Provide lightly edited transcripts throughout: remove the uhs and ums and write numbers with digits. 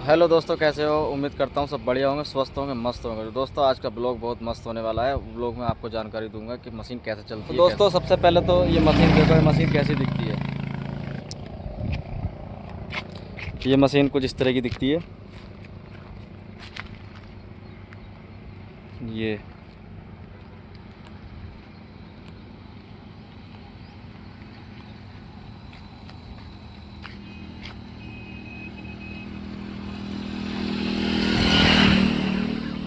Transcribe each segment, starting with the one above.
Hello दोस्तों, कैसे हो? उम्मीद करता हूँ सब बढ़िया होंगे, स्वस्थ होंगे, मस्त होंगे। तो दोस्तों, आज का ब्लॉग बहुत मस्त होने वाला है। ब्लॉग में आपको जानकारी दूंगा कि मशीन कैसे चलती है। तो दोस्तों, सबसे पहले तो ये मशीन देखो, ये मशीन कैसी दिखती है। ये मशीन कुछ इस तरह की दिखती है। ये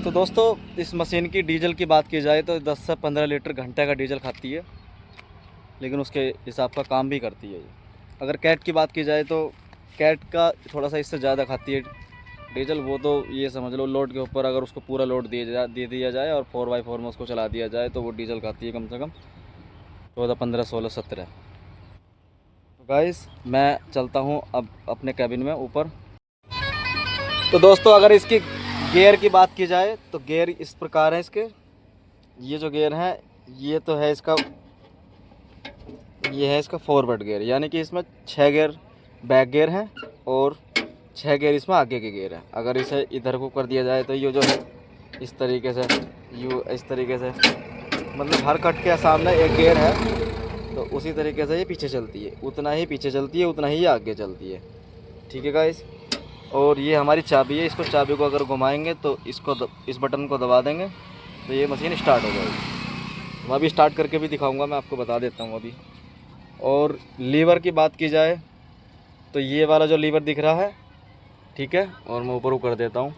तो दोस्तों, इस मशीन की डीजल की बात की जाए तो 10 से 15 लीटर घंटे का डीजल खाती है, लेकिन उसके हिसाब का काम भी करती है ये। अगर कैट की बात की जाए तो कैट का थोड़ा सा इससे ज़्यादा खाती है डीजल। वो तो ये समझ लो, लोड के ऊपर अगर उसको पूरा लोड दे दिया जाए और 4x4 में उसको चला दिया जाए तो वो डीजल खाती है कम से कम 14, 15, 16, 17। तो गाइस, मैं चलता हूँ अब अपने कैबिन में ऊपर। तो दोस्तों, अगर इसकी गियर की बात की जाए तो गियर इस प्रकार है इसके। ये जो गियर है, ये तो है इसका, ये है इसका फॉरवर्ड गियर, यानी कि इसमें 6 गियर बैक गियर हैं और 6 गियर इसमें आगे के गियर हैं। अगर इसे इधर को कर दिया जाए तो ये जो है इस तरीके से, इस तरीके से, मतलब हर कट के सामने एक गियर है, तो उसी तरीके से ये पीछे चलती है, उतना ही पीछे चलती है, उतना ही ये आगे चलती है। ठीक है गाइस। और ये हमारी चाबी है, इसको चाबी को अगर घुमाएंगे तो इस बटन को दबा देंगे तो ये मशीन स्टार्ट हो जाएगी। मैं अभी स्टार्ट करके भी दिखाऊंगा, मैं आपको बता देता हूँ अभी। और लीवर की बात की जाए तो ये वाला जो लीवर दिख रहा है, ठीक है, और मैं ऊपर कर देता हूँ।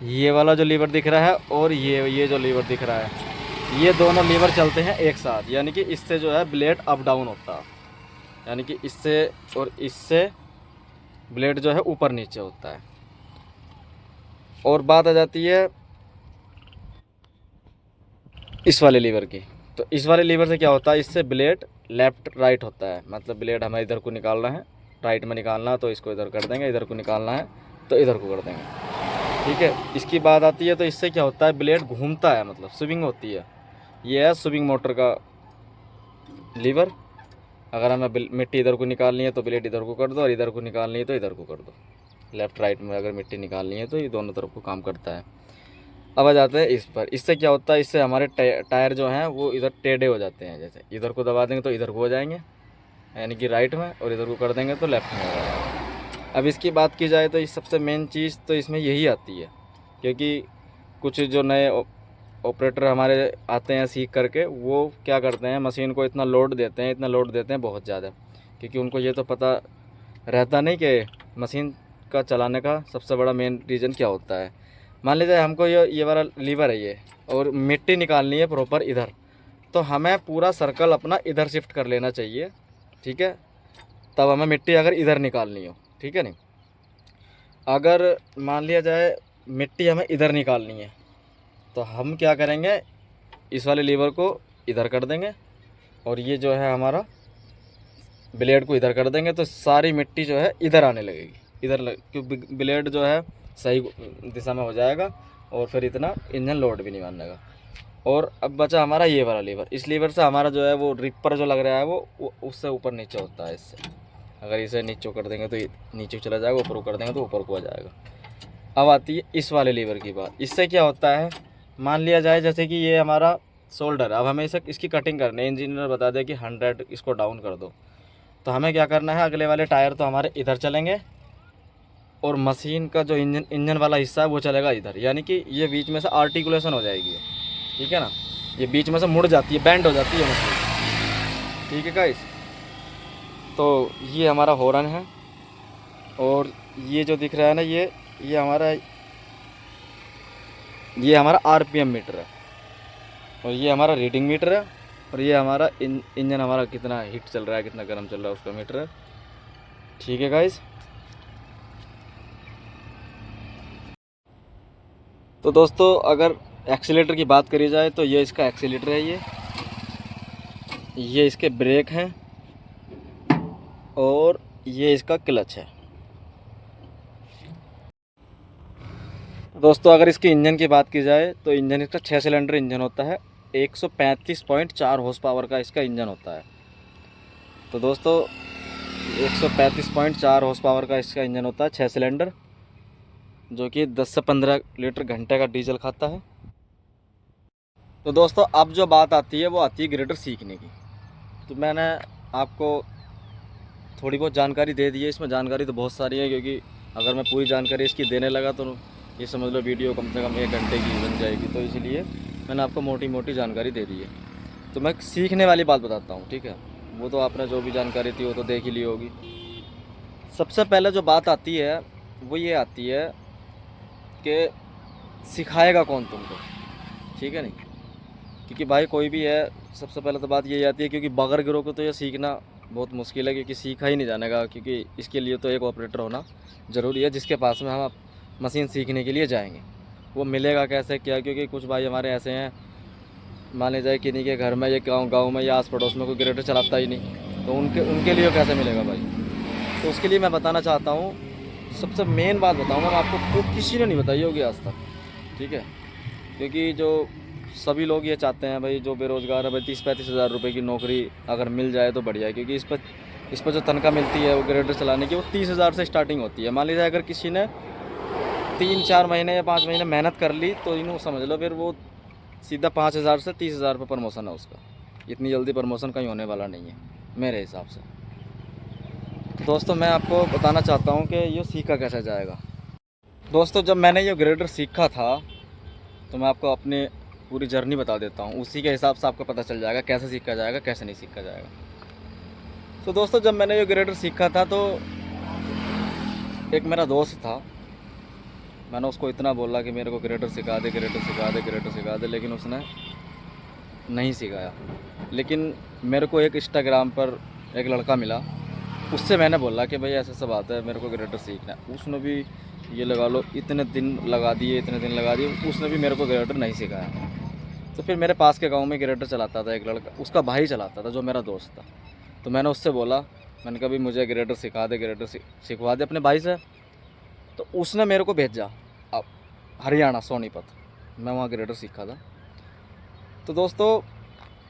ये वाला जो लीवर दिख रहा है और ये जो लीवर दिख रहा है, ये दोनों लीवर चलते हैं एक साथ, यानी कि इससे जो है ब्लेड अप डाउन होता है, यानी कि इससे और इससे ब्लेड जो है ऊपर नीचे होता है। और बात आ जाती है इस वाले लीवर की। तो इस वाले लीवर से क्या होता है, इससे ब्लेड लेफ़्ट राइट होता है, मतलब ब्लेड हमें इधर को निकालना है, राइट में निकालना है तो इसको इधर कर देंगे, इधर को निकालना है तो इधर को कर देंगे। ठीक है। इसकी बात आती है तो इससे क्या होता है, ब्लेड घूमता है, मतलब स्विंग होती है। ये है स्विंग मोटर का लीवर। अगर हमें मिट्टी इधर को निकालनी है तो ब्लेड इधर को कर दो, और इधर को निकालनी है तो इधर को कर दो। लेफ़्ट राइट में अगर मिट्टी निकालनी है तो ये दोनों तरफ को काम करता है। अब आ जाते हैं इस पर। इससे क्या होता है, इससे हमारे टायर जो हैं वो इधर टेढ़े हो जाते हैं। जैसे इधर को दबा देंगे तो इधर को हो जाएंगे, यानी कि राइट में, और इधर को कर देंगे तो लेफ़्ट में हो जाएगा। अब इसकी बात की जाए तो इस सबसे मेन चीज़ तो इसमें यही आती है, क्योंकि कुछ जो नए ऑपरेटर हमारे आते हैं सीख करके, वो क्या करते हैं, मशीन को इतना लोड देते हैं, इतना लोड देते हैं बहुत ज़्यादा, क्योंकि उनको ये तो पता रहता नहीं कि मशीन का चलाने का सबसे बड़ा मेन रीज़न क्या होता है। मान लीजिए हमको ये वाला लीवर है ये, और मिट्टी निकालनी है प्रॉपर इधर, तो हमें पूरा सर्कल अपना इधर शिफ्ट कर लेना चाहिए। ठीक है। तब हमें मिट्टी अगर इधर निकालनी हो, ठीक है नहीं। अगर मान लिया जाए मिट्टी हमें इधर निकालनी है तो हम क्या करेंगे, इस वाले लीवर को इधर कर देंगे और ये जो है हमारा ब्लेड को इधर कर देंगे, तो सारी मिट्टी जो है इधर आने लगेगी, क्योंकि ब्लेड जो है सही दिशा में हो जाएगा और फिर इतना इंजन लोड भी नहीं मानेगा। और अब बचा हमारा ये वाला लीवर। इस लीवर से हमारा जो है वो रिपर जो लग रहा है वो उससे ऊपर नीचे होता है। इससे अगर इसे नीचे कर देंगे तो नीचे चला जाएगा, ऊपर को कर देंगे तो ऊपर को आ जाएगा। अब आती है इस वाले लीवर की बात। इससे क्या होता है, मान लिया जाए जैसे कि ये हमारा शोल्डर, अब हमें इसकी कटिंग करनी है, इंजीनियर बता दे कि 100 इसको डाउन कर दो, तो हमें क्या करना है, अगले वाले टायर तो हमारे इधर चलेंगे और मशीन का जो इंजन वाला हिस्सा है वो चलेगा इधर, यानी कि ये बीच में से आर्टिकुलेशन हो जाएगी। ठीक है ना, ये बीच में से मुड़ जाती है, बैंड हो जाती है मशीन। ठीक है गाइस। तो ये हमारा हॉर्न है, और ये जो दिख रहा है ना, ये हमारा आरपीएम मीटर है, और ये हमारा रीडिंग मीटर है, और ये हमारा इंजन हमारा कितना हीट चल रहा है, कितना गर्म चल रहा है उसका मीटर है। ठीक है गाइस। तो दोस्तों, अगर एक्सीलेटर की बात करी जाए तो ये इसका एक्सीलेटर है, ये इसके ब्रेक हैं, और ये इसका क्लच है। दोस्तों, अगर इसके इंजन की बात की जाए तो इंजन इसका 6 सिलेंडर इंजन होता है, 135.4 हॉर्स पावर का इसका इंजन होता है। तो दोस्तों, 135.4 हॉर्स पावर का इसका इंजन होता है, 6 सिलेंडर। जो कि 10 से 15 लीटर घंटे का डीजल खाता है। तो दोस्तों अब जो बात आती है वो आती है ग्रेडर सीखने की। तो मैंने आपको थोड़ी बहुत जानकारी दे दी है। इसमें जानकारी तो बहुत सारी है, क्योंकि अगर मैं पूरी जानकारी इसकी देने लगा तो ये समझ लो वीडियो कम से कम 1 घंटे की बन जाएगी। तो इसीलिए मैंने आपको मोटी मोटी जानकारी दे दी है। तो मैं सीखने वाली बात बताता हूँ, ठीक है। वो तो आपने जो भी जानकारी थी वो तो देख ही ली होगी। सबसे पहले जो बात आती है वो ये आती है कि सिखाएगा कौन तुमको, ठीक है नहीं। क्योंकि भाई कोई भी है, सबसे पहले तो बात यही आती है, क्योंकि बगैर गिरो को तो ये सीखना बहुत मुश्किल है, क्योंकि सीखा ही नहीं जानेगा। क्योंकि इसके लिए तो एक ऑपरेटर होना ज़रूरी है, जिसके पास में हम मशीन सीखने के लिए जाएंगे। वो मिलेगा कैसे क्या, क्योंकि कुछ भाई हमारे ऐसे हैं, मान ली जाए किन्हीं के घर में या गाँव में या आस पड़ोस में कोई ग्रेडर चलाता ही नहीं, तो उनके लिए कैसे मिलेगा भाई। तो उसके लिए मैं बताना चाहता हूँ, सबसे मेन बात बताऊँगा मैं आपको, वो किसी ने नहीं बताई होगी आज तक, ठीक है। क्योंकि जो सभी लोग ये चाहते हैं भाई, जो बेरोज़गार है भाई, 30-35 हज़ार रुपये की नौकरी अगर मिल जाए तो बढ़िया है। क्योंकि इस पर जो तनख्वाह मिलती है वो ग्रेडर चलाने की, वो 30,000 से स्टार्टिंग होती है। मान लीजिए अगर किसी ने 3-4 महीने या 5 महीने मेहनत कर ली तो इन्हों समझ लो फिर वो सीधा 5,000 से 30,000 पर प्रमोशन है उसका। इतनी जल्दी प्रमोशन कहीं होने वाला नहीं है मेरे हिसाब से। तो दोस्तों मैं आपको बताना चाहता हूँ कि ये सीखा कैसे जाएगा। दोस्तों जब मैंने ये ग्रेडर सीखा था तो मैं आपको अपनी पूरी जर्नी बता देता हूँ, उसी के हिसाब से आपको पता चल जाएगा कैसे सीखा जाएगा कैसे नहीं सीखा जाएगा। तो दोस्तों जब मैंने ये ग्रेडर सीखा था तो एक मेरा दोस्त था, मैंने उसको इतना बोला कि मेरे को ग्रेडर सिखा दे, ग्रेडर सिखा दे, ग्रेडर सिखा दे, लेकिन उसने नहीं सिखाया। लेकिन मेरे को एक इंस्टाग्राम पर एक लड़का मिला, उससे मैंने बोला कि भाई ऐसा सब बात है, मेरे को ग्रेडर सीखना है। उसने भी ये लगा लो इतने दिन लगा दिए, उसने भी मेरे को ग्रेडर नहीं सिखाया। तो फिर मेरे पास के गांव में ग्रेडर चलाता था एक लड़का, उसका भाई चलाता था जो मेरा दोस्त था। तो मैंने उससे बोला, मैंने कहा भाई मुझे ग्रेडर सिखा दे, ग्रेडर सिखवा दे अपने भाई से। तो उसने मेरे को भेजा अब हरियाणा सोनीपत, मैं वहाँ ग्रेडर सीखा था। तो दोस्तों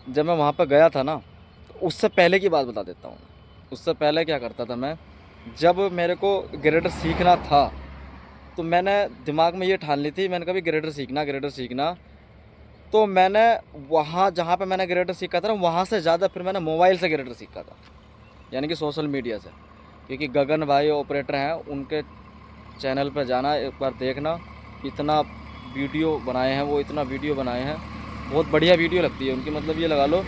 जब मैं वहाँ पर गया था ना, तो उससे पहले की बात बता देता हूँ। उससे पहले क्या करता था मैं, जब मेरे को ग्रेडर सीखना था तो मैंने दिमाग में ये ठान ली थी, मैंने कभी ग्रेडर सीखना। तो मैंने वहाँ जहाँ पे मैंने ग्रेडर सीखा था ना, वहाँ से ज़्यादा फिर मैंने मोबाइल से ग्रेडर सीखा था, यानी कि सोशल मीडिया से। क्योंकि गगन भाई ऑपरेटर हैं, उनके चैनल पर जाना, एक बार देखना, इतना वीडियो बनाए हैं वो, इतना वीडियो बनाए हैं, बहुत बढ़िया वीडियो लगती है उनकी। मतलब ये लगा लो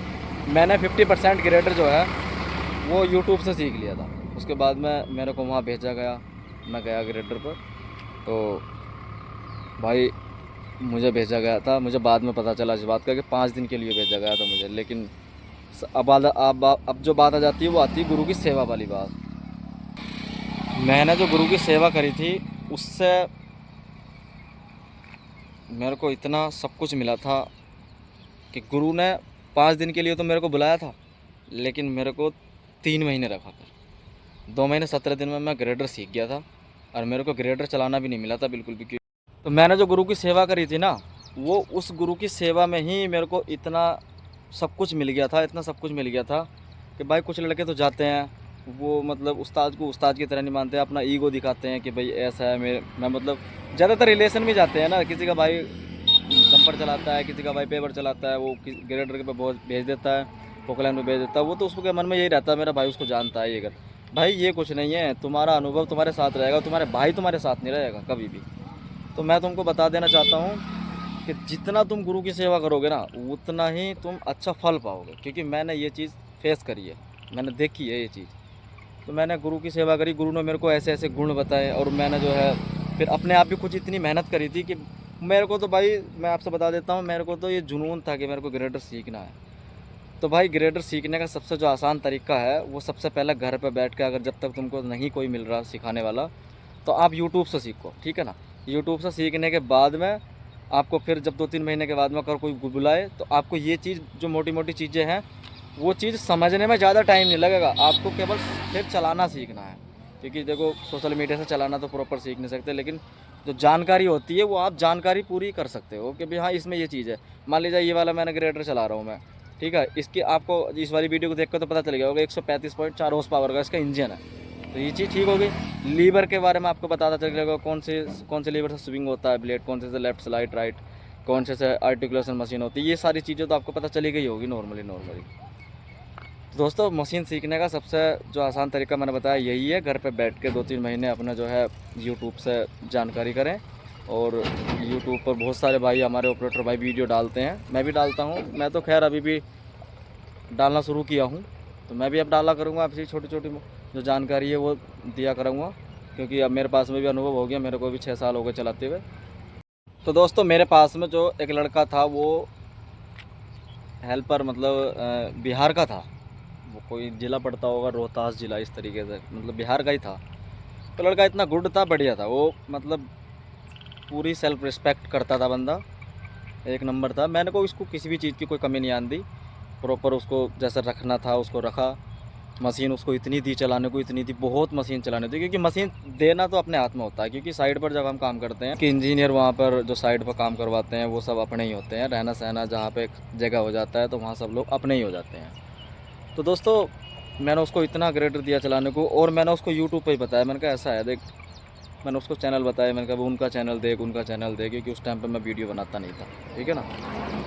मैंने 50% ग्रेडर जो है वो यूट्यूब से सीख लिया था। उसके बाद में मेरे को वहाँ भेजा गया, मैं गया ग्रेडर पर। तो भाई मुझे भेजा गया था, मुझे बाद में पता चला इस बात का कि 5 दिन के लिए भेजा गया था मुझे। लेकिन अब जो बात आ जाती है वो आती है गुरु की सेवा वाली बात। मैंने जो गुरु की सेवा करी थी उससे मेरे को इतना सब कुछ मिला था कि गुरु ने 5 दिन के लिए तो मेरे को बुलाया था, लेकिन मेरे को 3 महीने रखा कर। 2 महीने 17 दिन में मैं ग्रेडर सीख गया था, और मेरे को ग्रेडर चलाना भी नहीं मिला था बिल्कुल भी। तो मैंने जो गुरु की सेवा करी थी ना, वो उस गुरु की सेवा में ही मेरे को इतना सब कुछ मिल गया था कि भाई कुछ लड़के तो जाते हैं, वो मतलब उस्ताद को उस्ताद की तरह नहीं मानते, अपना ईगो दिखाते हैं कि भाई ऐसा है। मैं मतलब ज़्यादातर रिलेशन में जाते हैं ना, किसी का भाई डंपर चलाता है, किसी का भाई पेपर चलाता है, वो ग्रेडर के पे भेज देता है, पोकलैंड में भेज देता है। वो तो उसके मन में यही रहता है मेरा भाई उसको जानता है ये कर। भाई ये कुछ नहीं है, तुम्हारा अनुभव तुम्हारे साथ रहेगा, तुम्हारे भाई तुम्हारे साथ नहीं रहेगा कभी भी। तो मैं तुमको बता देना चाहता हूँ कि जितना तुम गुरु की सेवा करोगे ना, उतना ही तुम अच्छा फल पाओगे। क्योंकि मैंने ये चीज़ फेस करी है, मैंने देखी है ये चीज़। तो मैंने गुरु की सेवा करी, गुरु ने मेरे को ऐसे ऐसे गुण बताए, और मैंने जो है फिर अपने आप भी कुछ इतनी मेहनत करी थी कि मेरे को तो भाई मैं आपसे बता देता हूँ, मेरे को तो ये जुनून था कि मेरे को ग्रेडर सीखना है। तो भाई ग्रेडर सीखने का सबसे जो आसान तरीका है, वो सबसे पहले घर पर बैठ के, अगर जब तक तुमको नहीं कोई मिल रहा सिखाने वाला, तो आप यूट्यूब से सीखो, ठीक है ना। यूट्यूब से सीखने के बाद में आपको फिर जब 2-3 महीने के बाद में अगर कोई बुलाए, तो आपको ये चीज़ जो मोटी मोटी चीज़ें हैं वो चीज़ समझने में ज़्यादा टाइम नहीं लगेगा, आपको केवल फिर चलाना सीखना है। क्योंकि देखो सोशल मीडिया से चलाना तो प्रॉपर सीख नहीं सकते, लेकिन जो जानकारी होती है वो आप जानकारी पूरी कर सकते हो कि भाई हाँ इसमें ये चीज़ है। मान लीजिए ये वाला मैंने ग्रेडर चला रहा हूँ मैं, ठीक है, इसकी आपको इस वाली वीडियो को देख कर तो पता चल गया होगा 135.4 हॉर्स पावर का इसका इंजन है, तो ये चीज़ ठीक हो गई। लीवर के बारे में आपको बताता चलेगा कौन से लीवर से स्विंग होता है ब्लेड, कौन से लेफ्ट स्लाइड राइट, कौन से आर्टिकुलेशन मशीन होती है, ये सारी चीज़ें तो आपको पता चली गई होगी नॉर्मली। तो दोस्तों मशीन सीखने का सबसे जो आसान तरीका मैंने बताया यही है, घर पे बैठ के 2-3 महीने अपना जो है यूट्यूब से जानकारी करें। और यूट्यूब पर बहुत सारे भाई हमारे ऑपरेटर भाई वीडियो डालते हैं, मैं भी डालता हूँ। मैं तो खैर अभी भी डालना शुरू किया हूँ, तो मैं भी अब डाला करूँगा। आपसे छोटी छोटी जो जानकारी है वो दिया करूँगा, क्योंकि अब मेरे पास में भी अनुभव हो गया, मेरे को भी 6 साल हो गए चलाते हुए। तो दोस्तों मेरे पास में जो एक लड़का था वो हेल्पर मतलब बिहार का था, वो कोई ज़िला पड़ता होगा रोहतास ज़िला, इस तरीके से मतलब बिहार का ही था। तो लड़का इतना गुड था, बढ़िया था वो, मतलब पूरी सेल्फ रिस्पेक्ट करता था बंदा, एक नंबर था। मैंने को इसको किसी भी चीज़ की कोई कमी नहीं आन दी, प्रॉपर उसको जैसा रखना था उसको रखा। मशीन उसको इतनी दी चलाने को, इतनी दी, बहुत मशीन चलाने दी, क्योंकि मशीन देना तो अपने हाथ में होता है। क्योंकि साइड पर जब हम काम करते हैं कि इंजीनियर वहाँ पर जो साइड पर काम करवाते हैं वो सब अपने ही होते हैं, रहना सहना जहाँ पे एक जगह हो जाता है तो वहाँ सब लोग अपने ही हो जाते हैं। तो दोस्तों मैंने उसको इतना ग्रेडर दिया चलाने को, और मैंने उसको यूट्यूब पर ही बताया। मैंने कहा ऐसा है देख, मैंने उसको चैनल बताया, मैंने कहा उनका चैनल देख, उनका चैनल देख, क्योंकि उस टाइम पे मैं वीडियो बनाता नहीं था, ठीक है ना।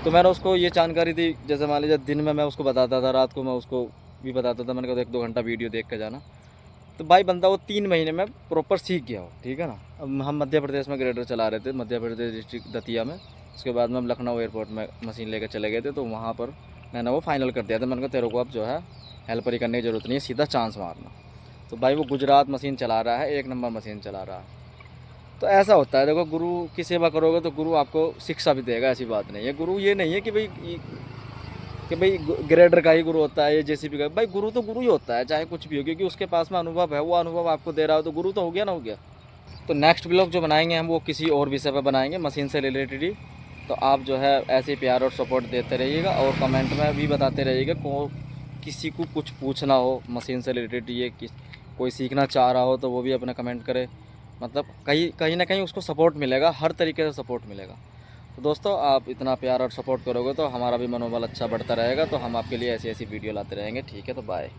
तो मैंने उसको ये जानकारी दी, जैसे मान लीजिए दिन में मैं उसको बताता था, रात को मैं उसको भी बताता था। मैंने कहा 1-2 घंटा वीडियो देख के जाना। तो भाई बंदा वो 3 महीने में प्रॉपर सीख गया हो, ठीक है ना। अब हम मध्य प्रदेश में ग्रेडर चला रहे थे, मध्य प्रदेश डिस्ट्रिक्ट दतिया में। उसके बाद में हम लखनऊ एयरपोर्ट में मशीन लेकर चले गए थे, तो वहाँ पर मैंने वो फाइनल कर दिया था। मैंने कहा तेरे को अब जो है हेल्पर ही करने की ज़रूरत नहीं है, सीधा चांस मारना। तो भाई वो गुजरात मशीन चला रहा है, 1 नंबर मशीन चला रहा है। तो ऐसा होता है, देखो गुरु की सेवा करोगे तो गुरु आपको शिक्षा भी देगा, ऐसी बात नहीं है। गुरु ये नहीं है कि भाई ग्रेडर का ही गुरु होता है, ये जेसीबी का। भाई गुरु तो गुरु ही होता है, चाहे कुछ भी हो, क्योंकि उसके पास में अनुभव है, वो अनुभव आपको दे रहा हो तो गुरु तो हो गया ना, हो गया। तो नेक्स्ट ब्लॉग जो बनाएंगे हम वो किसी और विषय पर बनाएंगे, मशीन से रिलेटेड ही। तो आप जो है ऐसे प्यार और सपोर्ट देते रहिएगा, और कमेंट में भी बताते रहिएगा किसी को कुछ पूछना हो मशीन से रिलेटेड, ये कोई सीखना चाह रहा हो तो वो भी अपना कमेंट करे। मतलब कहीं ना कहीं उसको सपोर्ट मिलेगा, हर तरीके से सपोर्ट मिलेगा। तो दोस्तों आप इतना प्यार और सपोर्ट करोगे तो हमारा भी मनोबल अच्छा बढ़ता रहेगा, तो हम आपके लिए ऐसी ऐसी वीडियो लाते रहेंगे, ठीक है। तो बाय।